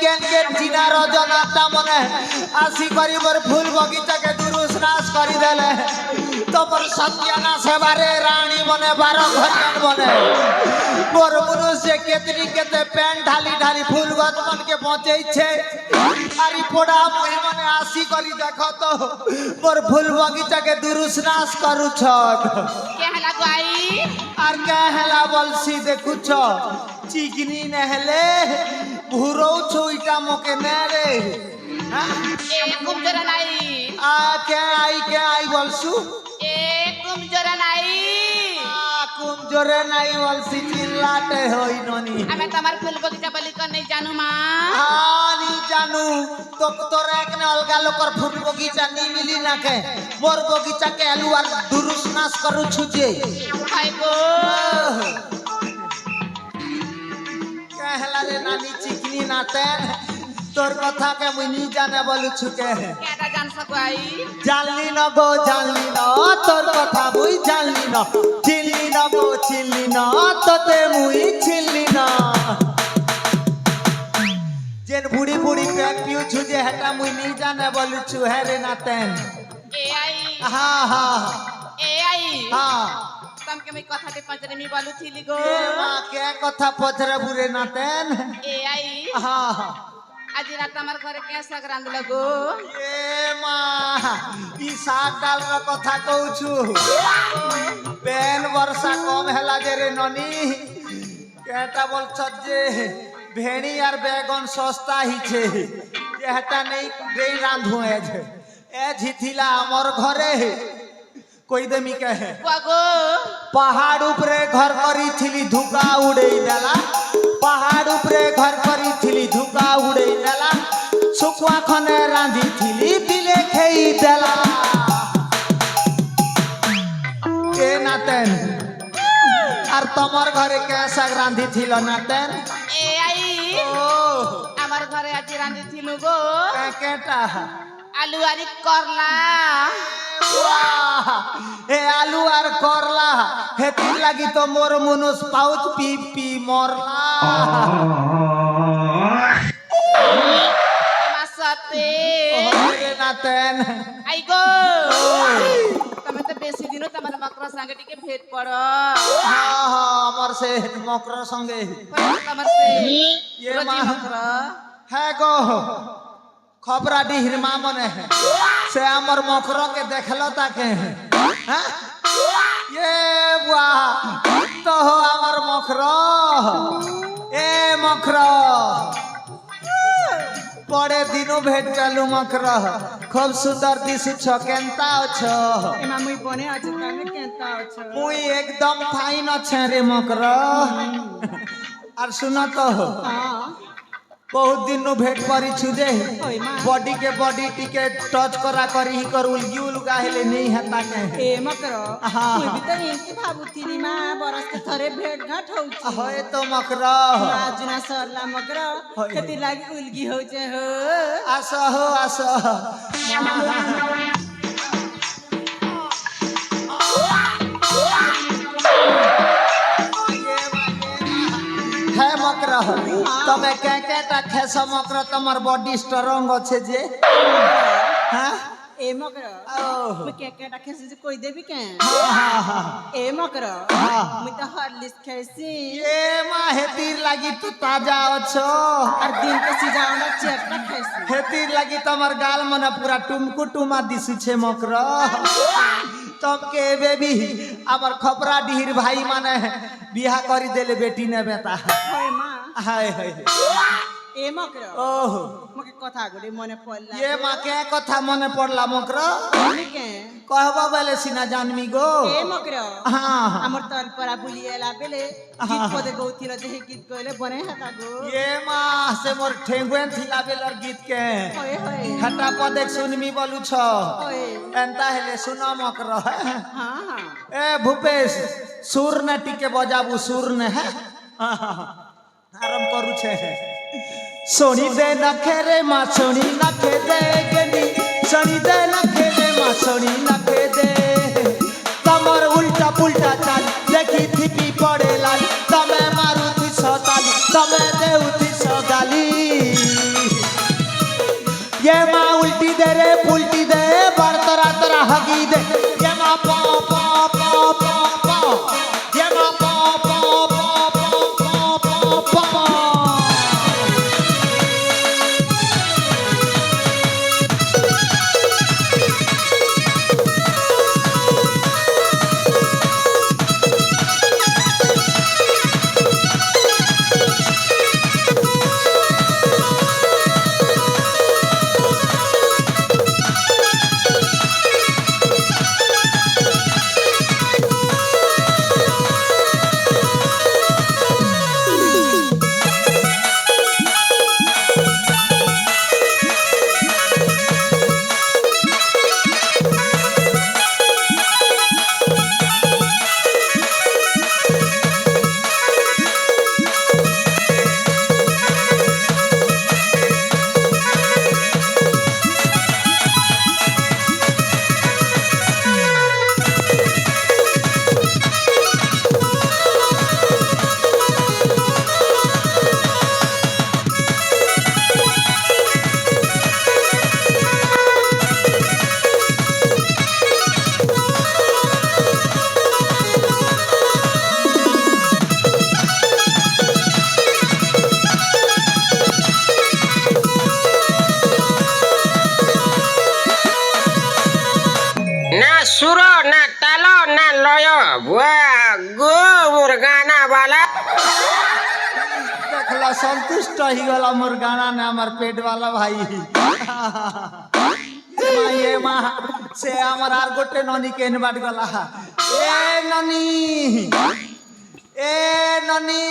কেন কেন চিনা রজনাটা মনে আসি করি মোর ফুল বগিচাকে দুরুস নাশ করি দেলে তোমার সত্যানা সেবারে রানী মনে 12 ঘন্টা মনে মোর মনুষ্য কেতনি কেতে প্যান ঢালি ঢালি ফুল গছ মনকে পৌঁছেছে আর পোড়া মুই মনে আসি করি দেখো তো মোর ফুল বগিচাকে দুরুস নাশ করুছ কে হেলা গাই আর কে হেলা বলছি দেখুছ চিকনি নেহলে ভুরৌ ছুইটা মকে নে রে এ কুম জোরে নাই কে আই বলছু এ কুম জোরে নাই কুম জোরে নাই বলছি চিল্লাতে হই ননি আমি তোমার ফুল বগিচা বলি কোন নাই জানু মা আনি জানু তো তোর একনে অলগা লোকর ফুল বগিচা নি মিলি নাকে মোর বগিচাকে আলু আর দুরুস নাশ করুছু যে হাই গো হেলা রে নানি চিকনি নাতে তোর কথা কে মুই নি জানে বলুছু কে কেটা জানছ গাই জানলি না গো জানলি না তোর কথা মুই জানলি না চিনলি না গো চিনলি না তোতে মুই চিনলি না যেন বুড়ি বুড়ি প্যাক পিউছু যে হেটা মুই নি জানে বলুছু হে রে নাতেন A I Ha Ha A I হা তমকে আমি কথাতে পছরে মি বলুছিলি গো এ মা কে কথা পছরে বুড়ে নাতেন এ আই হা হা আজি রাত আমার ঘরে কে শাক রাঁধল গো এ মা ই শাক ডালর কথা কହୁছু পেন বর্ষা কম হেলা যে রে ননি কেটা বলছ যে ভেড়ি আর বেগন সস্তা হিছে যে হেটা নেই দেই রাঁধু এ ঝিথিলা আমার ঘরে কই দেমি কহে গো পাহাড় উপরে ঘর করিছিলি ধুকা উড়েই দেলা পাহাড় উপরে ঘর করিছিলি ধুকা উড়েই দেলা শুকুয়া খনে রাঁধিছিলি দিলে খেই দেলা এ নাতেন আর তোমার ঘরে কে শাক রাঁধিছিল নাতেন এ আই ও আমার ঘরে আজি রাঁধিছিল গো কেটা আলু আরি করলা वाह! हे आलू और करला हेती लगी तो मोर मुनुस पाउच पी पी मोरला মাসাতে ओरे नातेन আই গো তুমি তো বেশি দিনও তোমার মকর সঙ্গে টিকে ভেট পড়ো हाँ हाँ अमर से मकर संगे তোমার সে ये রোজি माँ মকর है गो खबरा डी हिरमा मने है से अमर मकर के देखलो ताके हैं ये वाह तो हो अमर मकर ए मकर पड़े दिनों भेट चालू मकर खूब सुंदर दिसु छ केनता छ এমা মুই বনে আছি তুমি কেনতা আছো मुई एकदम फाइन अच्छे रे मकर और सुनो तो बहुत दिन नु भेट करी छु जे बॉडी के बॉडी टिके टच करा करी ही कर उलगी उलगा हेले नहीं हता के এ মকর তুই भी तो এমতি ভাবুতিলি মা বরস के थरे भेट घाट होउची होए तो मकर आजुना सरला मकर खेती लागी उलगी होचे हो आसो हो आसो है मकर तमे के केटा खेस मकर तमर बॉडी स्ट्रांग আছে যে हां এ মকর মুই কে কে রাখেছি যে কই দেবি কেন हां हां এ মকর মুই তো হরলিক্স খাইছি ए मा हेतीर लागी तू ताजा अछो আর দিন কে সিজাওনা চেকটা খাইছি हेतीर लागी तमर गाल मने पूरा टुमकु टुमा दिसु छे मकर तब के बेबी हमर खपरा डीहिर भाई माने बियाह करी देले बेटी ने बेटा হয় মা हाय हाय এ মকর ओह মকে কথা গুলি মনে পড়লা ये मा के कथा मने पड़ला मकर তুমি কে कहबा बेले सिना जानमी गो এ মকর हां আমার তল পরা বুলিয়েলা বেলে গীত পদে গৌতিল যে গীত কইলে বনে হাতা গো ये मा से मोर ठेंगुएन थिला बेलर गीत के হয় হয় हटा पदे सुनमी बोलू छ হয় एंता हेले सुना मकर हां हां ए भूपेश सुर न टिके बजाबू सुर न है आराम करू छे सोनी दे नखे रे मा सोनी नखे दे गेनी सोनी दे नखे रे मा सोनी नखे दे तमर उल्टा पुल्टा चाल देखी थिपी पड़े लाल तमे मारुति सताली तमे देउति सगाली भागी दे ये मा पा पा पा पा पा ये मा पा पा पा पा पा पा ना सुर ना ताल ना लय बुआ गो मोर गाना वाला देखला संतुष्ट ही गला मोर गाना ने हमर पेट वाला भाई ये माँ से हमर आर गोटे ननी के बाट गला ए ननी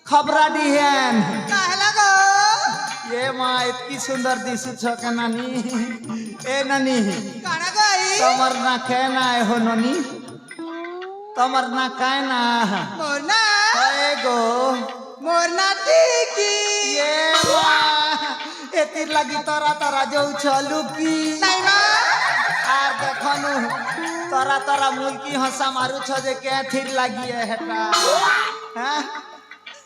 खबरा दिहेन कहला गो ये माँ इतनी सुंदर दिसु छ के नानी ए ननी काना गई तमर ना कहना है हो ननी तमर ना कहना मोरना ए गो मोरना टिकी ये माँ एतिर लगी तोरा तोरा जो चलू की नहीं मां आर देखनु तोरा तोरा मुल्की हंसा मारू छ जे के थिर लगी है हेटा हां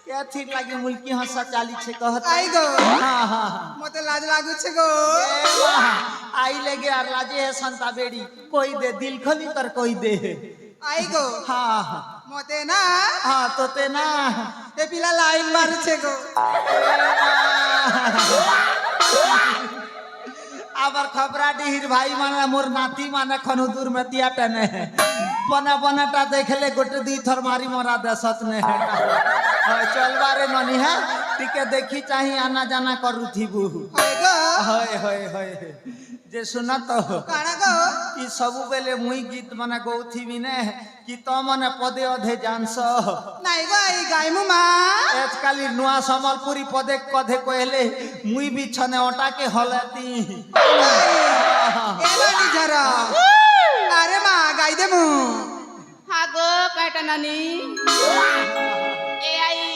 के थिर लगी मुल्की हंसा चाली छे कहत आई गो हां हां मते लाज लागु छे गो ए माँ आई लेगे आर लाजे है संता बेड़ी कोई दे दिल खोली कर कोई दे आई गो हाँ हाँ मते ना हाँ तो ते ना ए पिला लाइन मारू छे गो आबर खबरा डिहिर भाई माने मोर नाती माने खनु दूर में तिया टने बना बनाटा देखले गोटे दी थर मारी मोरा दसत ने चल बारे ननी है टिके देखी चाही आना जाना करू थीबू हाय गो होय होय होय जे सुना तो काना गो ई सबु बेले मुई गीत माने गौथी बिने कि तो माने पदे अधे जानस नहीं गो आई गाय मुमा आजकाली नुआ संबलपुरी पदे कधे कहले मुई भी छने ओटा के हलती ए नानी जरा अरे मां गाय दे मु हाँ गो काटा नानी ए आई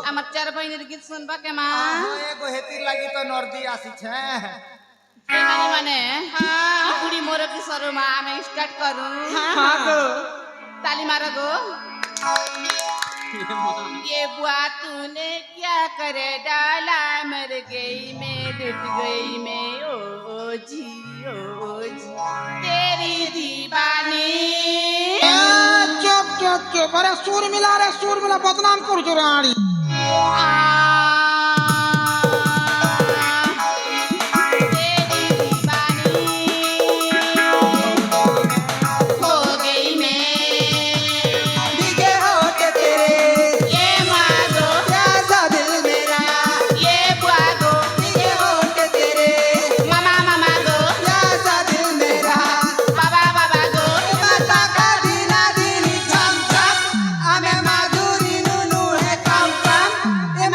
আমার চার বইনের গীত শুনবা কে মা एगो हेतिर लागी तो नर्दी आसी छे ए नानी মানে বুড়ি মোর কি সরু মা আমি স্টার্ট করু हां गो ताली मारो गो ये बुआ तूने क्या करे डाला मर गई मैं डूब गई मैं ओ जी तेरी दीवानी चुप चुप चुप अरे सुर मिला बदनाम कर जो रानी ए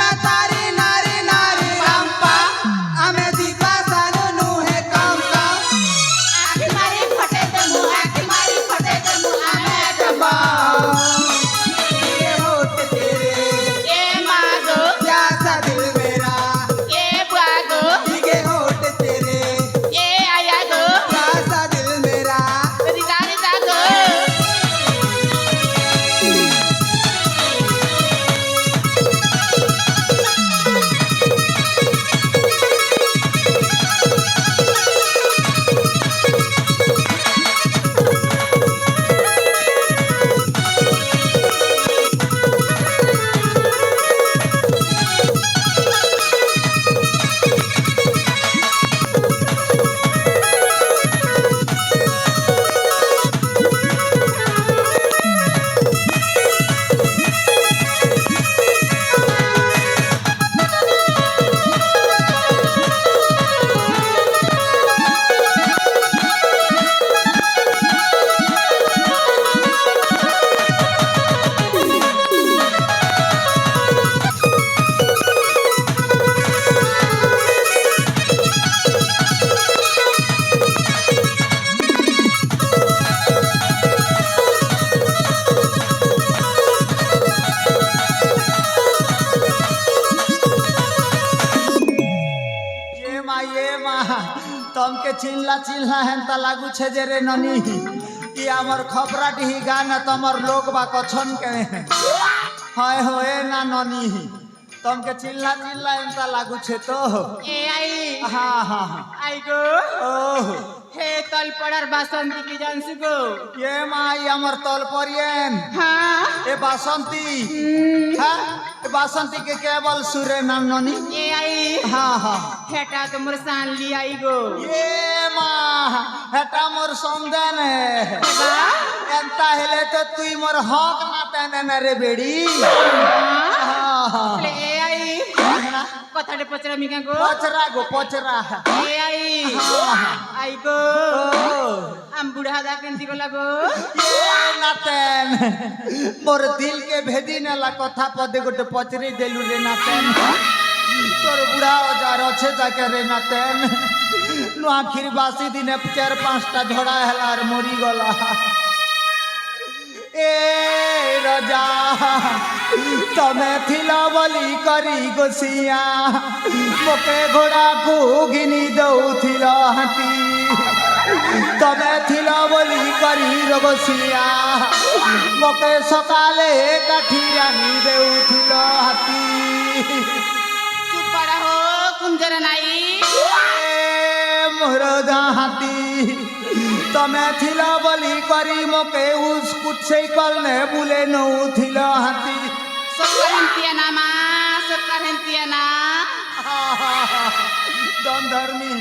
तमके चिल्ला चिल्ला हेन्ता लागू छे जे रे ननी कि आमर खपराटी गाना तमर लोग बा कछन के हाय होए ना ननी तमके चिल्ला चिल्ला हेन्ता लागू छे तो ए आई हाँ हाँ आई गो ओह हे तल पड़र बासंती की जानसु गो ये माई अमर तल परियन हाँ ए बासंती हाँ ए बासंती के केवल सुरे नाम ननी ए आई हाँ हाँ हेटा तो मोर सान ली आई गो ये माँ हेटा मोर समझन एंता हेले तो तुई मोर हक ना तेने न रे बेड़ी हाँ हाँ ले ए आई कथाटे पचरा मिका गो पचरा गो पचरा ए आई आई गो आम बुढ़ा दा केंती गला गो ये नातेन मोर दिल के भेदी नेला कथा पदे गोटे पचरी देलु रे नातेन तोर बुढ़ा हजार अच्छे जाके रे नातेन नु आखिर बासी दिने 4-5टा झोड़ा हेलार मरी गला ए राजा तमे थिला बली करी गोसिया मोके घोड़ा को घिनी दउथिल हाथी तमे थिला बली करी गोसिया मोके सकाले काठी आनी देउथिल हाथी चुप पड़ा हो कुंजर नाई मोर हाथी तमे थिला बली करी मोके उस कुछ कलने बुले नउथिल हाथी सोकरंतिया ना मा सोकरंतिया ना दम धर्मी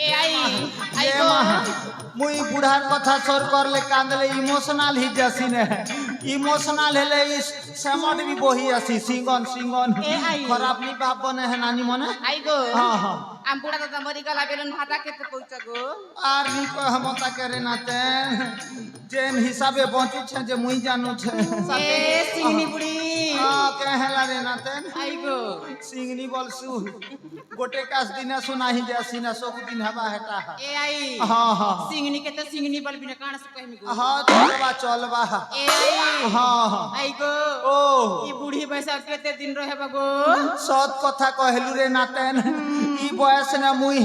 ए आई आई ये गो माँ मुई बुढ़ार कथा सोर करले कांदले इमोशनल ही जसी ने इमोशनल हेले इस समड भी बोही आसी सिंगन सिंगन ए आई। खराब नी बाप बने है नानी मने आई गो हाँ हाँ आम बुढ़ा तो मरी गला बेलन भाता के तो पहुंच गो आर नी को हमता करे नाते जेन हिसाबे बंचू छे जे मुई जानू छे ए सिंगनी बुढ़ी हां के हेला रे नाते आई गो सिंगनी बोलसु गोटे कास दिना सुनाही जसी ना सब दिन हवा हेटा ए आई हां हां सिंगनी के तो सिंगनी बल बिना कान से कहमी गो हां चलवा चलवा ए आई हां हां आई गो ओ ई बूढ़ी बैसा केते दिन रहे बगो सत कथा कहलु रे नातेन ई बयस न मुई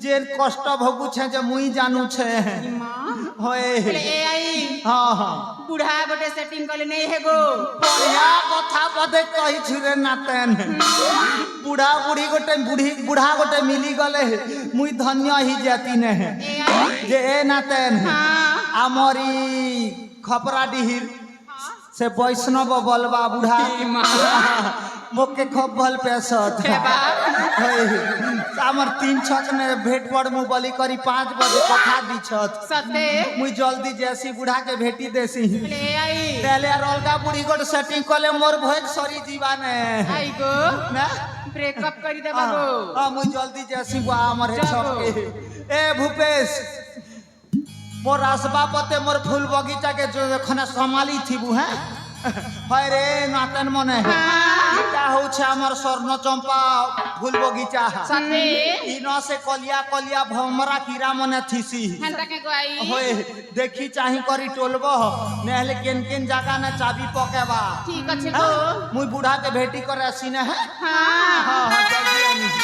जे कष्ट भोगु छे जे मुई जानू छे मां होए ए आई हां हां बुढ़ा गोटे सेटिंग कर नहीं है गो बढ़िया कथा पदे कहि छु रे नातेन बुढ़ा बुढ़ी गोटे बुढ़ी बुढ़ा गोटे मिली गले मुई धन्य ही जाती ने ए आई जे ए नातेन हाँ आमरी खपरा डिहिर से वैष्णव बलबा बुढ़ा मोके खूब भल पेसत हमर 3 छत ने भेट पड़ मु बली करी 5 बजे कथा दी छत सते मुई जल्दी जैसी बुढ़ा के भेटी देसी ले आई पहले रोलका बुढ़ी गोट सेटिंग कले मोर भोज सरी जीवाने आई गो ना ब्रेकअप कर दे बाबू हां मुई जल्दी जैसी बुआ हमर है जाबो। सबके ए भूपेश मोर आसबा पते मोर फूल बगीचा के जो खना संभाली थी बु हैं हाय रे नातन मने इटा हो छे हमर स्वर्ण चंपा फूल बगीचा सते ई न से कलिया कलिया भमरा कीड़ा मने थीसी हंता के गो आई होए देखी चाही करी टोलबो नेहले केन केन जगह ने चाबी पकेबा ठीक अच्छे गो मुई बूढ़ा के भेटी करे सीने है हाँ हां हां जल्दी आनी